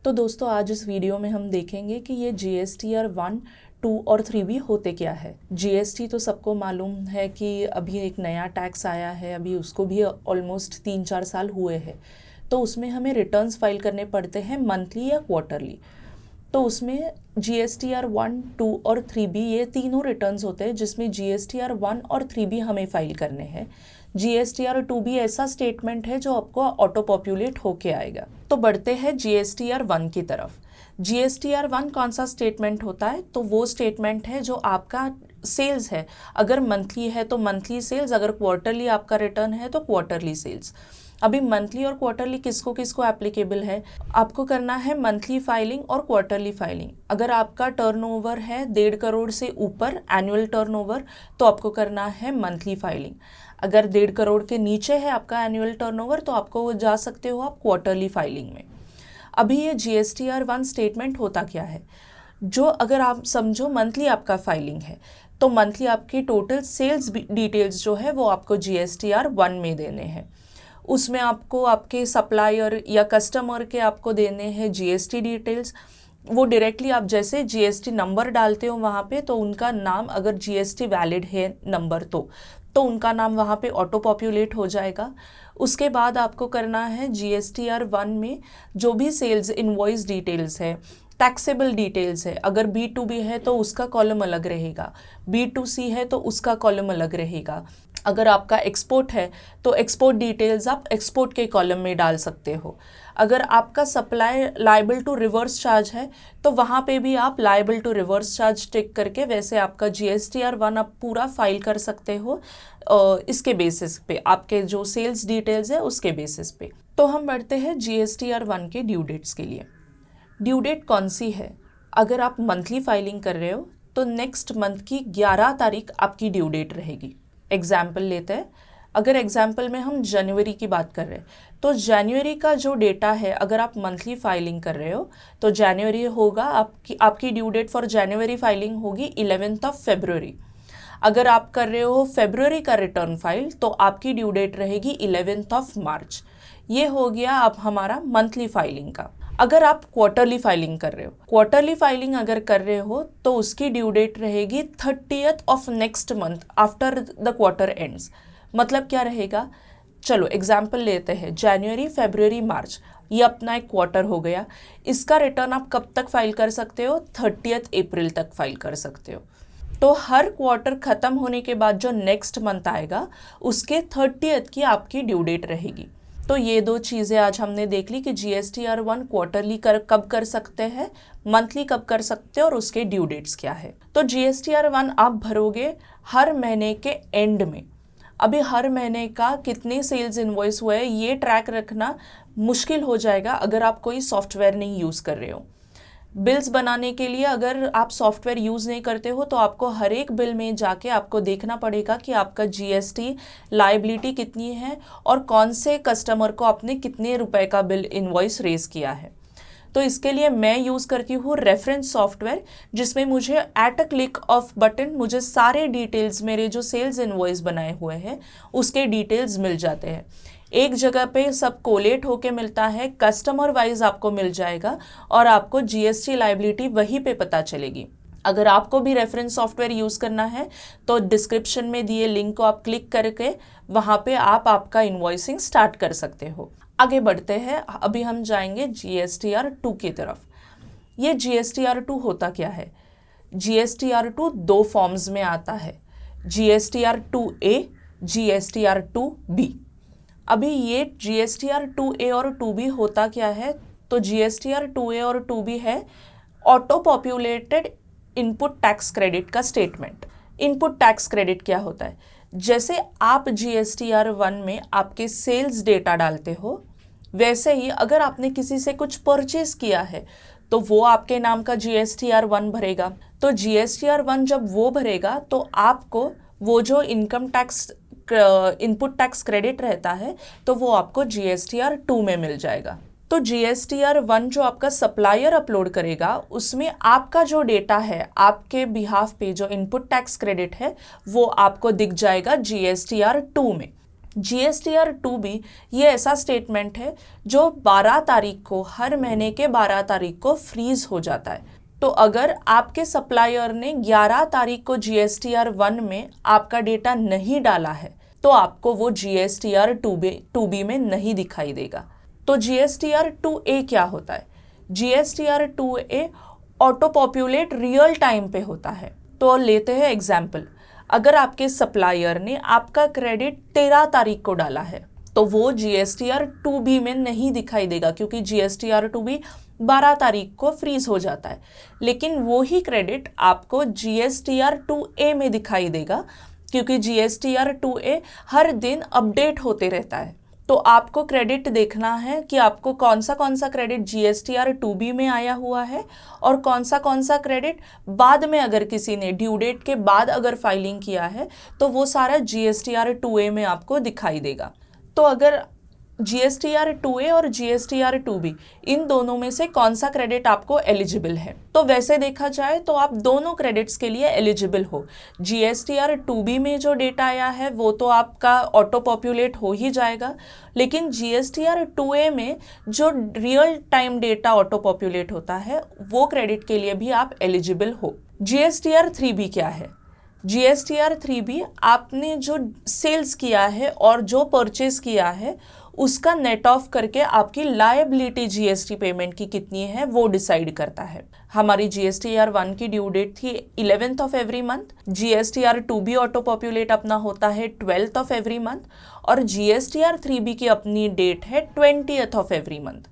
तो दोस्तों आज इस वीडियो में हम देखेंगे कि ये GSTR 1, 2 और 3B होते क्या है। GST तो सबको मालूम है कि अभी एक नया टैक्स आया है, अभी उसको भी ऑलमोस्ट 3-4 साल हुए हैं। तो उसमें हमें रिटर्न्स फाइल करने पड़ते हैं मंथली या क्वार्टरली। तो उसमें GSTR 1, 2 और 3B ये तीनों रिटर्न्स होते हैं, जिसमें GSTR 1 और 3B हमें फाइल करने हैं। GSTR 2B ऐसा स्टेटमेंट है जो आपको ऑटो पॉपुलेट होके आएगा। तो बढ़ते हैं GSTR 1 की तरफ। GSTR 1 कौन सा स्टेटमेंट होता है? तो वो स्टेटमेंट है जो आपका सेल्स है, अगर मंथली है तो मंथली सेल्स, अगर क्वार्टरली आपका रिटर्न है तो क्वार्टरली सेल्स। अभी मंथली और क्वार्टरली किसको किसको एप्लीकेबल है? आपको करना है मंथली फाइलिंग और क्वार्टरली फाइलिंग। अगर आपका टर्नओवर है 1.5 करोड़ से ऊपर एनुअल टर्नओवर, तो आपको करना है मंथली फाइलिंग। अगर 1.5 करोड़ के नीचे है आपका एनुअल टर्नओवर, तो आपको जा सकते हो आप क्वार्टरली फाइलिंग में। अभी ये GSTR 1 स्टेटमेंट होता क्या है? जो अगर आप समझो मंथली आपका फाइलिंग है, तो मंथली आपकी टोटल सेल्स डिटेल्स जो है वो आपको GSTR 1 में देने हैं। उसमें आपको आपके सप्लायर या कस्टमर के आपको देने हैं GST डिटेल्स। वो डायरेक्टली आप जैसे GST नंबर डालते हो वहाँ पे, तो उनका नाम, अगर GST वैलिड है नंबर तो उनका नाम वहाँ पे ऑटो पॉपुलेट हो जाएगा। उसके बाद आपको करना है GSTR 1 में जो भी सेल्स इनवॉइस डिटेल्स है, टैक्सेबल डिटेल्स है, अगर B2B है तो उसका कॉलम अलग रहेगा, B2C है तो उसका कॉलम अलग रहेगा। अगर आपका एक्सपोर्ट है तो एक्सपोर्ट डिटेल्स आप एक्सपोर्ट के कॉलम में डाल सकते हो। अगर आपका supply liable to reverse charge है तो वहाँ पे भी आप liable to reverse charge tick करके वैसे आपका GSTR 1 आप पूरा फाइल कर सकते हो, इसके बेसिस पे, आपके जो सेल्स डिटेल्स है उसके बेसिस पे। तो हम बढ़ते हैं GSTR 1 के ड्यू डेट्स के लिए। ड्यू डेट कौन सी है? अगर आप मंथली फाइलिंग कर रहे हो तो नेक्स्ट मंथ की 11 तारीख आपकी ड्यू डेट रहेगी। एग्जाम्पल लेते हैं, अगर एग्जाम्पल में हम जनवरी की बात कर रहे हैं तो जनवरी का जो डेटा है, अगर आप मंथली फाइलिंग कर रहे हो तो जनवरी होगा आपकी due date for January filing होगी 11th of February। अगर आप कर रहे हो फरवरी का रिटर्न फाइल तो आपकी ड्यू डेट रहेगी 11th of March। ये हो गया अब हमारा मंथली फाइलिंग का। अगर आप क्वार्टरली फाइलिंग कर रहे हो, क्वार्टरली फाइलिंग अगर कर रहे हो तो उसकी ड्यू डेट रहेगी 30th of next month after the quarter ends. मतलब क्या रहेगा? चलो एग्जाम्पल लेते हैं, जनवरी, फरवरी, मार्च, ये अपना एक क्वार्टर हो गया। इसका रिटर्न आप कब तक फाइल कर सकते हो? 30th अप्रैल तक फाइल कर सकते हो। तो हर क्वार्टर खत्म होने के बाद जो नेक्स्ट मंथ आएगा उसके 30th की आपकी ड्यू डेट रहेगी। तो ये दो चीज़ें आज हमने देख ली कि GSTR 1 क्वार्टरली कब कर सकते हैं, मंथली कब कर सकते हैं और उसके ड्यू डेट्स क्या है। तो GSTR 1 आप भरोगे हर महीने के एंड में। अभी हर महीने का कितने सेल्स इनवॉइस हुए हैं ये ट्रैक रखना मुश्किल हो जाएगा अगर आप कोई सॉफ्टवेयर नहीं यूज़ कर रहे हो। बिल्स बनाने के लिए अगर आप सॉफ्टवेयर यूज़ नहीं करते हो तो आपको हर एक बिल में जाके आपको देखना पड़ेगा कि आपका GST लायबिलिटी कितनी है और कौन से कस्टमर को आपने कितने रुपए का बिल इनवॉइस रेज किया है। तो इसके लिए मैं यूज़ करती हूँ रेफरेंस सॉफ्टवेयर, जिसमें मुझे at a click off button मुझे सारे डिटेल्स, मेरे जो सेल्स इनवॉइस बनाए हुए हैं उसके डिटेल्स मिल जाते हैं। एक जगह पे सब कोलेट होके मिलता है, कस्टमर वाइज आपको मिल जाएगा और आपको GST लायबिलिटी वहीं पे पता चलेगी। अगर आपको भी रेफरेंस सॉफ्टवेयर यूज़ करना है तो डिस्क्रिप्शन में दिए लिंक को आप क्लिक करके वहाँ पे आप आपका इनवॉइसिंग स्टार्ट कर सकते हो। आगे बढ़ते हैं, अभी हम जाएंगे GSTR 2 की तरफ। ये GSTR 2 होता क्या है? GSTR 2 दो फॉर्म्स में आता है, GSTR 2A, GSTR 2B। अभी ये GSTR 2A और 2B होता क्या है? तो GSTR 2A और 2B है auto populated input tax credit का स्टेटमेंट। इनपुट टैक्स क्रेडिट क्या होता है? जैसे आप GSTR 1 में आपके सेल्स डेटा डालते हो, वैसे ही अगर आपने किसी से कुछ परचेज किया है तो वो आपके नाम का GSTR 1 भरेगा। तो GSTR 1 जब वो भरेगा तो आपको वो जो income tax input tax credit रहता है तो वो आपको GSTR 2 में मिल जाएगा। तो GSTR 1 जो आपका सप्लायर अपलोड करेगा उसमें आपका जो डेटा है, आपके बिहाफ पे जो इनपुट टैक्स क्रेडिट है वो आपको दिख जाएगा GSTR 2 में। GSTR 2B ये ऐसा स्टेटमेंट है जो 12 तारीख को, हर महीने के 12 तारीख को फ्रीज हो जाता है। तो अगर आपके सप्लायर ने 11 तारीख को GSTR 1 में आपका डेटा नहीं डाला है तो आपको वो GSTR 2B में नहीं दिखाई देगा। तो GSTR 2A क्या होता है? GSTR 2A auto populate real time पे होता है। तो लेते हैं एग्जाम्पल, अगर आपके सप्लायर ने आपका क्रेडिट 13 तारीख को डाला है तो वो GSTR 2B में नहीं दिखाई देगा क्योंकि GSTR 2B 12 तारीख को फ्रीज हो जाता है। लेकिन वो ही क्रेडिट आपको GSTR 2A में दिखाई देगा क्योंकि GSTR 2A हर दिन अपडेट होते रहता है। तो आपको क्रेडिट देखना है कि आपको कौन सा क्रेडिट GSTR 2B में आया हुआ है और कौन सा क्रेडिट बाद में, अगर किसी ने ड्यू डेट के बाद अगर फाइलिंग किया है तो वो सारा GSTR 2A में आपको दिखाई देगा। तो अगर GSTR 2A और GSTR 2B इन दोनों में से कौन सा क्रेडिट आपको एलिजिबल है, तो वैसे देखा जाए तो आप दोनों क्रेडिट्स के लिए एलिजिबल हो। GSTR 2B में जो डेटा आया है वो तो आपका ऑटो पॉपुलेट हो ही जाएगा, लेकिन GSTR 2A में जो real time data auto populate होता है वो क्रेडिट के लिए भी आप एलिजिबल हो। GSTR 3B क्या है? GSTR 3B आपने जो सेल्स किया है और जो परचेज किया है उसका नेट ऑफ करके आपकी लायबिलिटी GST पेमेंट की कितनी है वो डिसाइड करता है। हमारी GSTR 1 की ड्यू डेट थी 11th of every month, GSTR 2B auto populate अपना होता है 12th ऑफ एवरी मंथ और GSTR 3B की अपनी डेट है 20th ऑफ एवरी मंथ।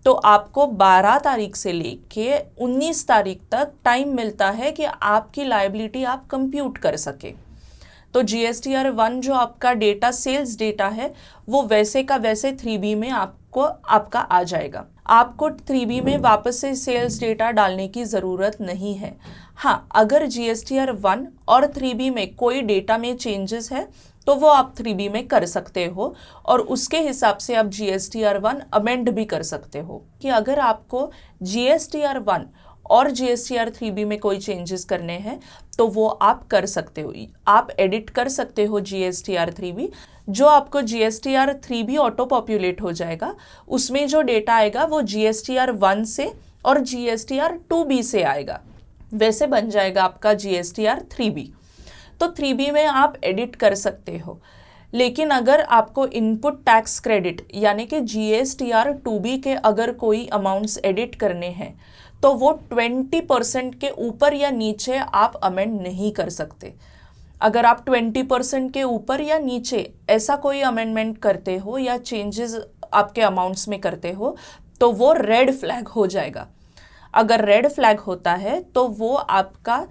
तो आपको 12 तारीख से लेके 19 तारीख तक टाइम मिलता है कि आपकी लायबिलिटी आप कंप्यूट कर सके। तो GSTR 1 जो आपका डेटा सेल्स डेटा है वो वैसे का वैसे 3B में आपका आ जाएगा। आपको 3B में वापस से सेल्स डेटा डालने की ज़रूरत नहीं है। हाँ, अगर GSTR 1 और 3B में कोई डेटा में चेंजेस है तो वो आप 3B में कर सकते हो और उसके हिसाब से आप GSTR 1 अमेंड भी कर सकते हो। कि अगर आपको GSTR 1 और GSTR 3B में कोई चेंजेस करने हैं तो वो आप कर सकते हो। आप एडिट कर सकते हो GSTR 3B। जो आपको GSTR 3B ऑटो पॉपुलेट हो जाएगा उसमें जो डेटा आएगा वो GSTR 1 से और GSTR 2B से आएगा, वैसे बन जाएगा आपका GSTR 3B। तो 3B में आप एडिट कर सकते हो। लेकिन अगर आपको इनपुट टैक्स क्रेडिट यानी कि GSTR 2B के अगर कोई अमाउंट्स एडिट करने हैं तो वो 20% के ऊपर या नीचे आप अमेंड नहीं कर सकते। अगर आप 20% के ऊपर या नीचे ऐसा कोई अमेंडमेंट करते हो या चेंजेस आपके अमाउंट्स में करते हो तो वो रेड फ्लैग हो जाएगा। अगर रेड फ्लैग होता है तो वो आपका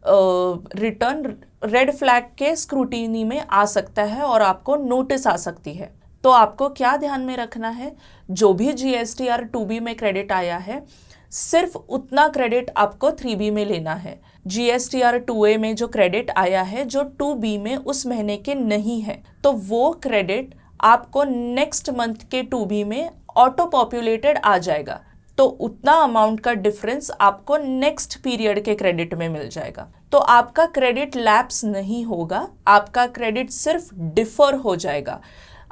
रिटर्न रेड फ्लैग के स्क्रूटिनी में आ सकता है और आपको नोटिस आ सकती है। तो आपको क्या ध्यान में रखना है, जो भी GSTR 2B में क्रेडिट आया है सिर्फ उतना क्रेडिट आपको 3B में लेना है। GSTR 2A में जो क्रेडिट आया है जो 2B में उस महीने के नहीं है तो वो क्रेडिट आपको नेक्स्ट मंथ के 2B में ऑटो पॉपुलेटेड आ जाएगा। तो उतना अमाउंट का डिफरेंस आपको नेक्स्ट पीरियड के क्रेडिट में मिल जाएगा। तो आपका क्रेडिट लैप्स नहीं होगा, आपका क्रेडिट सिर्फ डिफर हो जाएगा।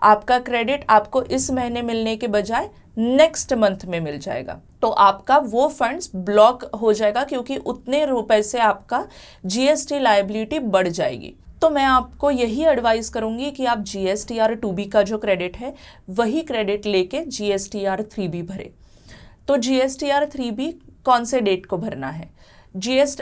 आपका क्रेडिट आपको इस महीने मिलने के बजाय नेक्स्ट मंथ में मिल जाएगा। तो आपका वो फंड्स ब्लॉक हो जाएगा क्योंकि उतने रुपए से आपका GST लायबिलिटी बढ़ जाएगी। तो मैं आपको यही एडवाइस करूंगी कि आप GSTR 2B का जो क्रेडिट है वही क्रेडिट लेके GSTR 3B भरे। तो GSTR 3B कौन से डेट को भरना है?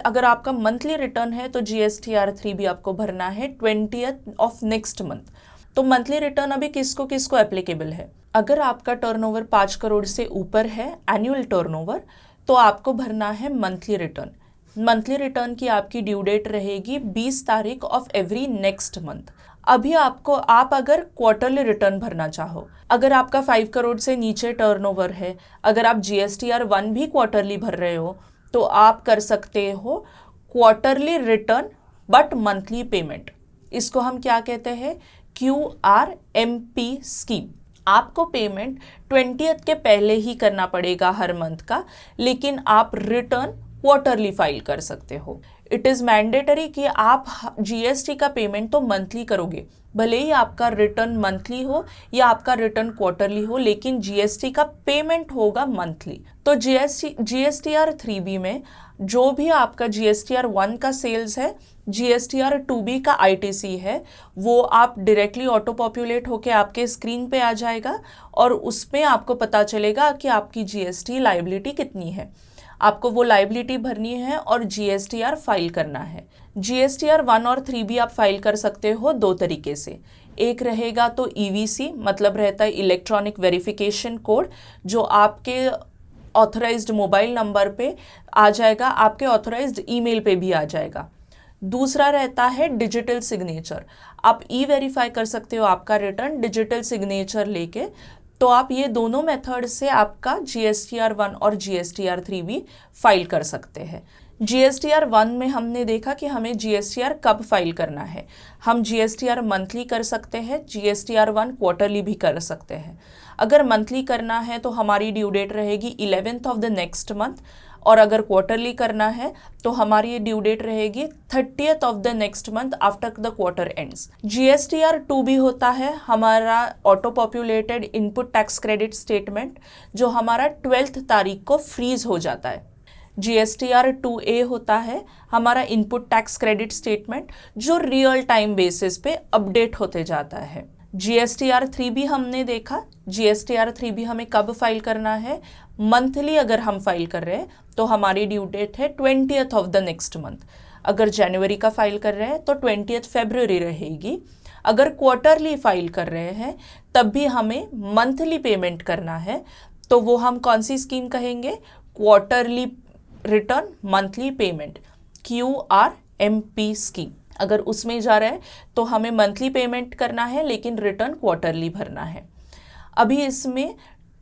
अगर आपका मंथली रिटर्न है तो GSTR 3B आपको भरना है 20th ऑफ नेक्स्ट मंथ। तो मंथली रिटर्न अभी किसको किसको एप्लीकेबल है? अगर आपका टर्नओवर 5 करोड़ से ऊपर है एनुअल टर्नओवर तो आपको भरना है मंथली रिटर्न। मंथली रिटर्न की आपकी ड्यू डेट रहेगी 20 तारीख ऑफ एवरी नेक्स्ट मंथ। अभी आप अगर क्वार्टरली रिटर्न भरना चाहो, अगर आपका 5 करोड़ से नीचे टर्नओवर है, अगर आप GSTR 1 भी क्वार्टरली भर रहे हो तो आप कर सकते हो quarterly return but monthly payment. इसको हम क्या कहते हैं? QRMP scheme. आपको पेमेंट 20th के पहले ही करना पड़ेगा हर मंथ का, लेकिन आप रिटर्न क्वार्टरली फाइल कर सकते हो। इट इज़ मैंडेटरी कि आप GST का पेमेंट तो मंथली करोगे भले ही आपका रिटर्न मंथली हो या आपका रिटर्न क्वार्टरली हो, लेकिन जीएसटी का पेमेंट होगा मंथली। तो जीएसटीआर 3B में जो भी आपका जीएसटीआर 1 का सेल्स है, जीएसटीआर 2B का आईटीसी है, वो आप डायरेक्टली ऑटो पॉपुलेट होके आपके स्क्रीन पे आ जाएगा और उसमें आपको पता चलेगा कि आपकी जीएसटी लायबिलिटी कितनी है। आपको वो लायबिलिटी भरनी है और जीएसटीआर फाइल करना है। जीएसटीआर 1 और 3B आप फाइल कर सकते हो दो तरीके से। एक रहेगा तो ईवीसी, मतलब रहता है इलेक्ट्रॉनिक वेरिफिकेशन कोड, जो आपके ऑथराइज्ड मोबाइल नंबर पे आ जाएगा, आपके ऑथराइज्ड ईमेल पे भी आ जाएगा। दूसरा रहता है डिजिटल सिग्नेचर। आप ई वेरीफाई कर सकते हो आपका रिटर्न डिजिटल सिग्नेचर लेके। तो आप ये दोनों मेथड से आपका जीएसटीआर 1 और जीएसटीआर 3B फाइल कर सकते हैं। जीएसटीआर 1 में हमने देखा कि हमें जीएसटीआर कब फाइल करना है। हम जीएसटीआर मंथली कर सकते हैं, जीएसटीआर 1 क्वार्टरली भी कर सकते हैं। अगर मंथली करना है तो हमारी ड्यू डेट रहेगी 11th of the next month, और अगर क्वार्टरली करना है तो हमारी ड्यू डेट रहेगी 30th of the next month after the quarter ends. GSTR 2B होता है हमारा auto populated input tax credit statement, जो हमारा 12th तारीख को फ्रीज हो जाता है। जीएसटीआर 2A होता है हमारा इनपुट टैक्स क्रेडिट स्टेटमेंट, जो रियल टाइम बेसिस पे अपडेट होते जाता है। जीएसटीआर 3B हमने देखा। जीएसटीआर 3B हमें कब फाइल करना है? मंथली अगर हम फाइल कर रहे हैं तो हमारी ड्यू डेट है 20th of the next month. अगर जनवरी का फाइल कर रहे हैं तो 20th फरवरी रहेगी। अगर क्वार्टरली फाइल कर रहे हैं तब भी हमें मंथली पेमेंट करना है, तो वो हम कौन सी स्कीम कहेंगे? Quarterly return monthly payment, QRMP scheme. अगर उसमें जा रहा है तो हमें मंथली पेमेंट करना है, लेकिन रिटर्न क्वार्टरली भरना है। अभी इसमें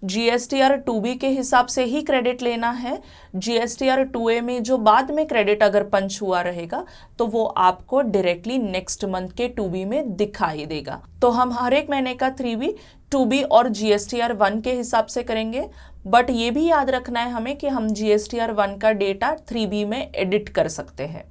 जीएसटीआर 2B के हिसाब से ही क्रेडिट लेना है। जीएसटीआर 2A में जो बाद में क्रेडिट अगर पंच हुआ रहेगा तो वो आपको डायरेक्टली नेक्स्ट मंथ के 2B में दिखाई देगा। तो हम हर एक महीने का 3B, 2B और जीएसटीआर 1 के हिसाब से करेंगे। बट ये भी याद रखना है हमें कि हम जीएसटीआर 1 का डेटा 3B में एडिट कर सकते हैं।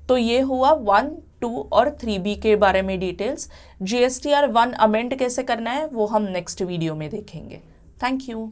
तो ये हुआ 1, 2 और 3B के बारे में डिटेल्स। जीएसटीआर 1 अमेंड कैसे करना है वो हम नेक्स्ट वीडियो में देखेंगे। Thank you.